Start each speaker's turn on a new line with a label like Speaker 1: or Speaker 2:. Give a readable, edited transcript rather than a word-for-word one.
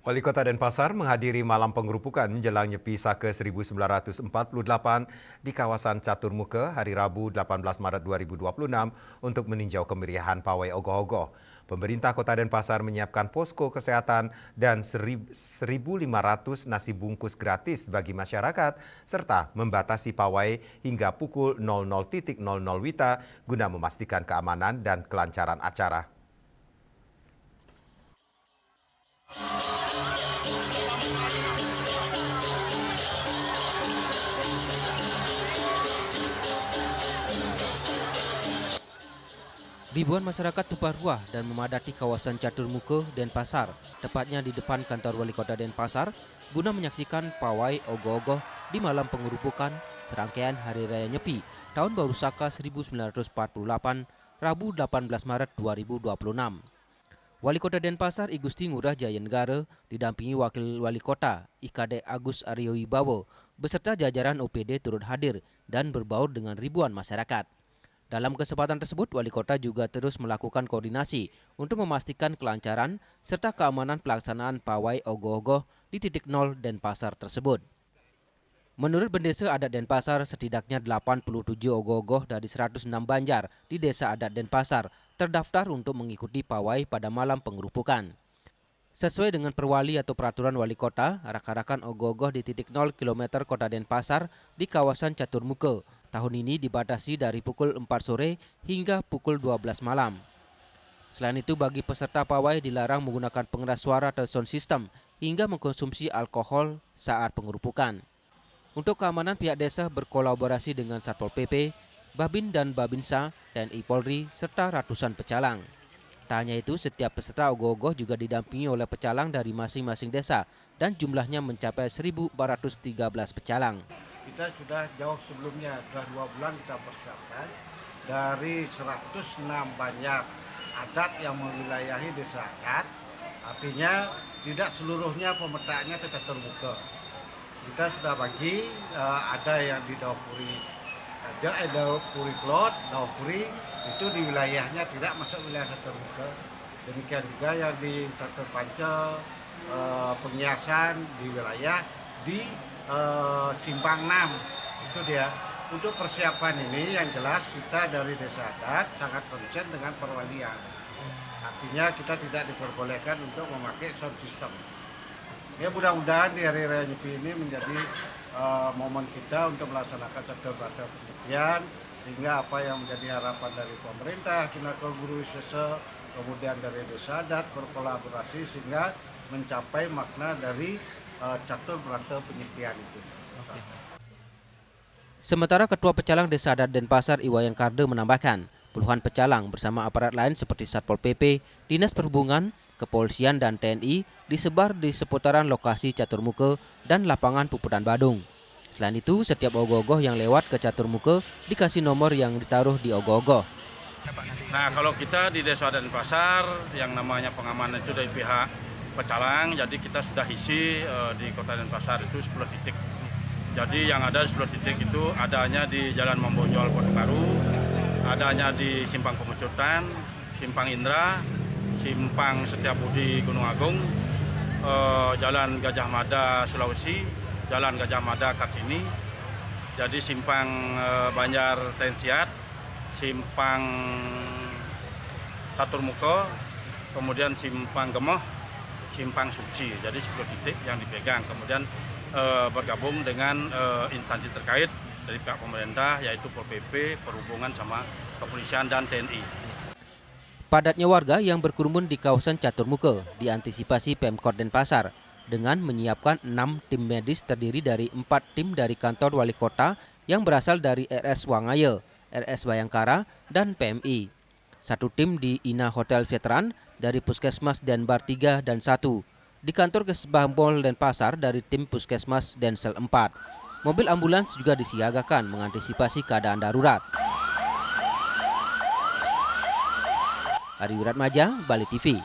Speaker 1: Wali Kota Denpasar menghadiri malam penggerupukan menjelang Nyepi Saka 1948 di kawasan Catur Muka hari Rabu 18 Maret 2026 untuk meninjau kemeriahan pawai ogoh-ogoh. Pemerintah Kota Denpasar menyiapkan posko kesehatan dan 1.500 nasi bungkus gratis bagi masyarakat serta membatasi pawai hingga pukul 00.00 WITA guna memastikan keamanan dan kelancaran acara.
Speaker 2: Ribuan masyarakat tumpah ruah dan memadati kawasan Catur Muka, Denpasar, tepatnya di depan kantor Wali Kota Denpasar, guna menyaksikan pawai ogoh-ogoh di malam pengerupukan serangkaian Hari Raya Nyepi Tahun Baru Saka 1948, Rabu 18 Maret 2026. Wali Kota Denpasar I Gusti Ngurah Jaya Negara didampingi Wakil Wali Kota IKD Agus Aryo Wibowo beserta jajaran OPD turut hadir dan berbaur dengan ribuan masyarakat. Dalam kesempatan tersebut, Wali Kota juga terus melakukan koordinasi untuk memastikan kelancaran serta keamanan pelaksanaan pawai ogoh-ogoh di titik 0 Denpasar tersebut. Menurut Bendesa Adat Denpasar, setidaknya 87 ogoh-ogoh dari 106 banjar di Desa Adat Denpasar terdaftar untuk mengikuti pawai pada malam pengerupukan. Sesuai dengan perwali atau peraturan wali kota, arak-arakan ogoh-ogoh di titik 0 km Kota Denpasar di kawasan Catur Muka tahun ini dibatasi dari pukul 4 sore hingga pukul 12 malam. Selain itu, bagi peserta pawai dilarang menggunakan pengeras suara atau sound system hingga mengkonsumsi alkohol saat pengerupukan. Untuk keamanan, pihak desa berkolaborasi dengan Satpol PP, Babin dan Babinsa, TNI Polri, serta ratusan pecalang. Tak hanya itu, setiap peserta ogoh-ogoh juga didampingi oleh pecalang dari masing-masing desa dan jumlahnya mencapai 1.413 pecalang.
Speaker 3: Kita sudah jauh sebelumnya, sudah 2 bulan kita persiapkan dari 106 banjar adat yang mewilayahi desa adat. Artinya tidak seluruhnya pemetaannya tetap terbuka. Kita sudah bagi, ada yang di Daupuri Klot, Daupuri itu di wilayahnya tidak masuk wilayah Catur Muka. Demikian juga yang di Catur Panca, Pengiasan di wilayah di Simpang 6. Itu dia. Untuk persiapan ini yang jelas kita dari Desa Adat sangat konsen dengan perwalian. Artinya kita tidak diperbolehkan untuk memakai sound system. Ya, mudah-mudahan di Hari Raya Nyepi ini menjadi momen kita untuk melaksanakan catur berata penyepian, sehingga apa yang menjadi harapan dari pemerintah, Kinakol Guru Wisesa, kemudian dari Desa Adat berkolaborasi sehingga mencapai makna dari catur berata penyepian itu.
Speaker 2: Sementara Ketua Pecalang Desa Adat Denpasar Iwayan Karde menambahkan, puluhan pecalang bersama aparat lain seperti Satpol PP, Dinas Perhubungan, Kepolisian dan TNI disebar di seputaran lokasi Catur Muka dan lapangan Puputan Badung. Selain itu, setiap ogoh-ogoh yang lewat ke Catur Muka dikasih nomor yang ditaruh di ogoh-ogoh.
Speaker 4: Nah, kalau kita di Desa Adat Denpasar yang namanya pengamanan itu dari pihak pecalang, jadi kita sudah isi di Kota Denpasar itu 10 titik. Jadi yang ada di 10 titik itu adanya di Jalan Membonjol Kota Baru, adanya di Simpang Pemecutan, Simpang Indra, Simpang Setiabudi Gunung Agung, Jalan Gajah Mada Sulawesi, Jalan Gajah Mada Kartini, jadi Simpang Banjar Tensiat, Simpang Catur Muka, kemudian Simpang Gemoh, Simpang Suci. Jadi 10 titik yang dipegang. Kemudian bergabung dengan instansi terkait dari pihak pemerintah, yaitu Pol PP, Perhubungan, sama Kepolisian dan TNI.
Speaker 2: Padatnya warga yang berkerumun di kawasan Catur Muka diantisipasi Pemkot Denpasar dengan menyiapkan 6 tim medis terdiri dari 4 tim dari kantor wali kota yang berasal dari RS Wangaya, RS Bayangkara, dan PMI. 1 tim di Ina Hotel Veteran dari Puskesmas Denbar 3 dan 1. Di kantor Kesbangpol Denpasar dari tim Puskesmas Densel 4. Mobil ambulans juga disiagakan mengantisipasi keadaan darurat. Ari Wiratmaja, Bali TV.